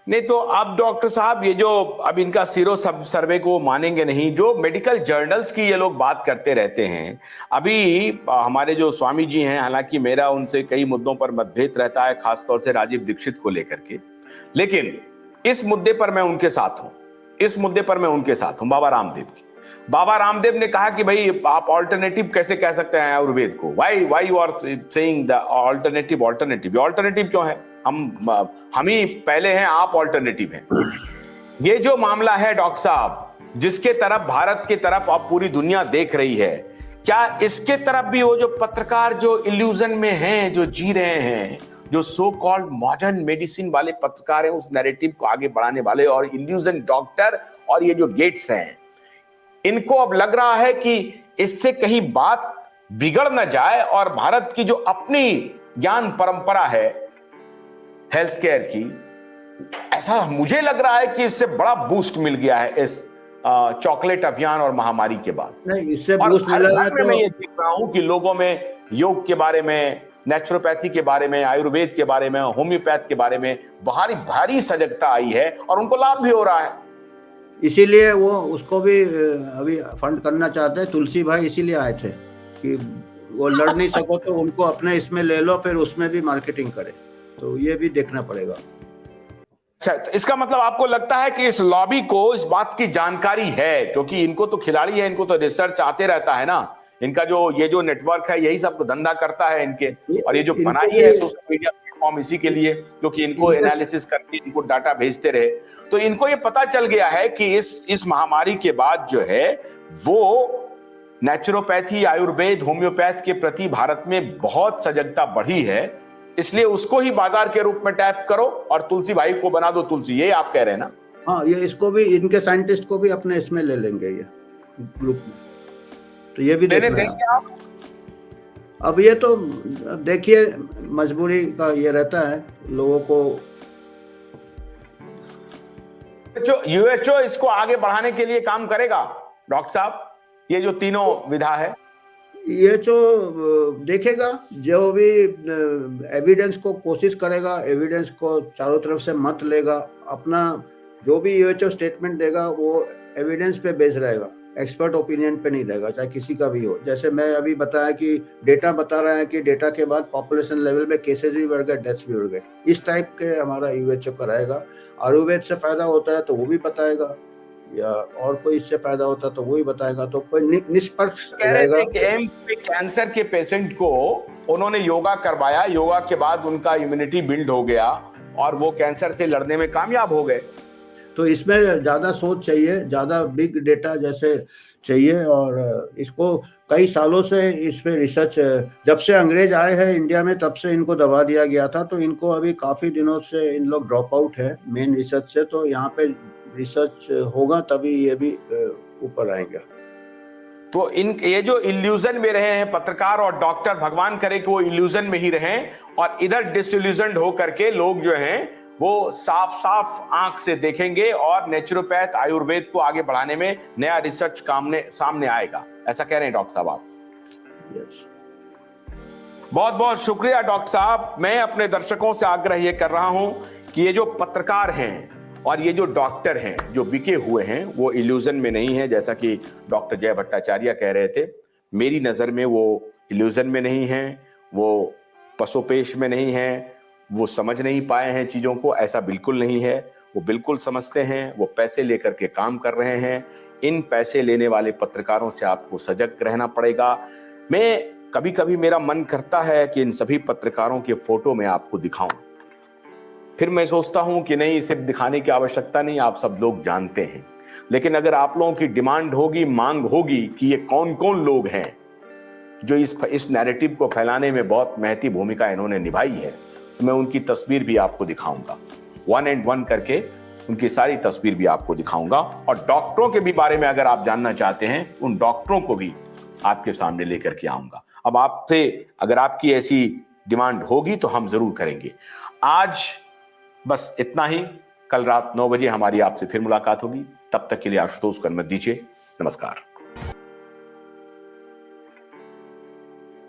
नहीं तो अब डॉक्टर साहब ये जो अब इनका सीरो सब सर्वे को मानेंगे नहीं, जो मेडिकल जर्नल्स की ये लोग बात करते रहते हैं। अभी हमारे जो स्वामी जी हैं, हालांकि मेरा उनसे कई मुद्दों पर मतभेद रहता है, खासतौर से राजीव दीक्षित को लेकर के, लेकिन इस मुद्दे पर मैं उनके साथ हूं। इस मुद्दे पर मैं उनके साथ हूं, बाबा रामदेव की। बाबा रामदेव ने कहा कि भाई आप ऑल्टरनेटिव कैसे कह सकते हैं आयुर्वेद को, why are you saying the alternative. Alternative क्यों है? हम ही पहले हैं, आप ऑल्टरनेटिव हैं। ये जो मामला है डॉक्टर साहब, जिसके तरफ भारत की तरफ अब पूरी दुनिया देख रही है, क्या इसके तरफ भी वो जो पत्रकार जो इल्यूजन में हैं, जो जी रहे हैं, जो सो कॉल्ड मॉडर्न मेडिसिन वाले पत्रकार हैं, उस नैरेटिव को आगे बढ़ाने वाले, और इल्यूजन डॉक्टर और ये जो गेट्स हैं, इनको अब लग रहा है कि इससे कहीं बात बिगड़ न जाए और भारत की जो अपनी ज्ञान परंपरा है हेल्थ केयर की, ऐसा मुझे लग रहा है कि इससे बड़ा बूस्ट मिल गया है इस चॉकलेट अभियान और महामारी के बाद। नहीं, इससे बूस्ट मिला है तो मैं ये देख रहा हूं कि लोगों में योग के बारे में, नेचुरोपैथी के बारे में, आयुर्वेद के बारे में, होम्योपैथ के बारे में भारी सजगता आई है और उनको लाभ भी हो रहा है। इसीलिए वो उसको भी अभी फंड करना चाहते हैं। तुलसी भाई इसीलिए आए थे कि वो लड़ नहीं सको तो उनको अपने इसमें ले लो, फिर उसमें भी मार्केटिंग करे, तो ये भी देखना पड़ेगा। अच्छा, तो इसका मतलब आपको लगता है कि इस लॉबी को इस बात की जानकारी है, क्योंकि इनको तो खिलाड़ी है, इनको तो रिसर्च आते रहता है ना, इनका ये जो नेटवर्क है यही सब धंधा करता है इनके, और ये जो बनाई है सोशल मीडिया प्लेटफॉर्म इसी के लिए, क्योंकि इनको एनालिसिस करके इनको डाटा भेजते रहे, तो इनको ये पता चल गया है कि इस महामारी के बाद जो है वो नेचुरोपैथी, आयुर्वेद, होम्योपैथ के प्रति भारत में बहुत सजगता बढ़ी है, इसलिए उसको ही बाजार के रूप में टैप करो और तुलसी भाई को बना दो तुलसी, ये आप कह रहे हैं ना? हाँ, ये इसको भी, इनके साइंटिस्ट को भी अपने इसमें ले लेंगे ये ग्रुप में, तो ये भी देखना है आप। अब ये तो देखिए, मजबूरी का ये रहता है लोगों को। यूएचओ इसको आगे बढ़ाने के लिए काम करेगा डॉक्टर साहब, ये जो तीनों विधा है ये जो देखेगा, जो भी एविडेंस को कोशिश करेगा, एविडेंस को चारों तरफ से मत लेगा, अपना जो भी यूएचओ स्टेटमेंट देगा वो एविडेंस पे बेस रहेगा, एक्सपर्ट ओपिनियन पे नहीं रहेगा, चाहे किसी का भी हो। जैसे मैं अभी बताया कि डेटा बता रहे हैं कि डेटा के बाद पॉपुलेशन लेवल में केसेस भी बढ़ गए, डेथ्स भी बढ़ गए, इस टाइप के हमारा यूएचओ कराएगा। आयुर्वेद से फायदा होता है तो वो भी बताएगा, या और कोई इससे फायदा होता तो वो ही बताएगा, तो कोई निष्पक्ष रहेगा। एम्स में कैंसर के पेशेंट को उन्होंने योगा करवाया, योगा के बाद उनका इम्यूनिटी बिल्ड हो गया और वो कैंसर से लड़ने में कामयाब हो गए। तो इसमें ज्यादा सोच चाहिए, ज्यादा बिग डेटा जैसे चाहिए, और इसको कई सालों से इस पे रिसर्च, जब से अंग्रेज आए हैं इंडिया में तब से इनको दबा दिया गया था, तो इनको अभी काफी दिनों से इन लोग ड्रॉप आउट है मेन रिसर्च से, तो यहाँ पे रिसर्च होगा तभी ये भी ऊपर आएगा। तो ये जो इल्यूजन में रहे हैं पत्रकार और डॉक्टर, भगवान करे कि वो इल्यूजन में ही रहें और इधर डिसइल्यूजनड हो करके लोग जो हैं वो साफ साफ आंख से देखेंगे और नेचुरोपैथ, आयुर्वेद को आगे बढ़ाने में नया रिसर्च सामने आएगा, ऐसा कह रहे हैं डॉक्टर साहब आप? यस। बहुत बहुत शुक्रिया डॉक्टर साहब। मैं अपने दर्शकों से आग्रह ये कर रहा हूं कि ये जो पत्रकार हैं और ये जो डॉक्टर हैं जो बिके हुए हैं, वो इल्यूजन में नहीं है, जैसा कि डॉक्टर जय भट्टाचार्य कह रहे थे। मेरी नज़र में वो इल्यूजन में नहीं है, वो पसोपेश में नहीं है, वो समझ नहीं पाए हैं चीज़ों को, ऐसा बिल्कुल नहीं है। वो बिल्कुल समझते हैं, वो पैसे लेकर के काम कर रहे हैं। इन पैसे लेने वाले पत्रकारों से आपको सजग रहना पड़ेगा। मैं कभी कभी मेरा मन करता है कि इन सभी पत्रकारों के फोटो में आपको दिखाऊं, फिर मैं सोचता हूं कि नहीं, सिर्फ दिखाने की आवश्यकता नहीं, आप सब लोग जानते हैं। लेकिन अगर आप लोगों की डिमांड होगी, मांग होगी कि ये कौन कौन लोग हैं जो इस नैरेटिव को फैलाने में बहुत महती भूमिका इन्होंने निभाई है, तो मैं उनकी तस्वीर भी आपको दिखाऊंगा, 1 and 1 करके उनकी सारी तस्वीर भी आपको दिखाऊंगा। और डॉक्टरों के भी बारे में अगर आप जानना चाहते हैं, उन डॉक्टरों को भी आपके सामने लेकर के आऊंगा। अब आपसे अगर आपकी ऐसी डिमांड होगी तो हम जरूर करेंगे। आज बस इतना ही। कल रात 9 बजे हमारी आपसे फिर मुलाकात होगी। तब तक के लिए आशुतोष को अनुमति दीजिए। नमस्कार।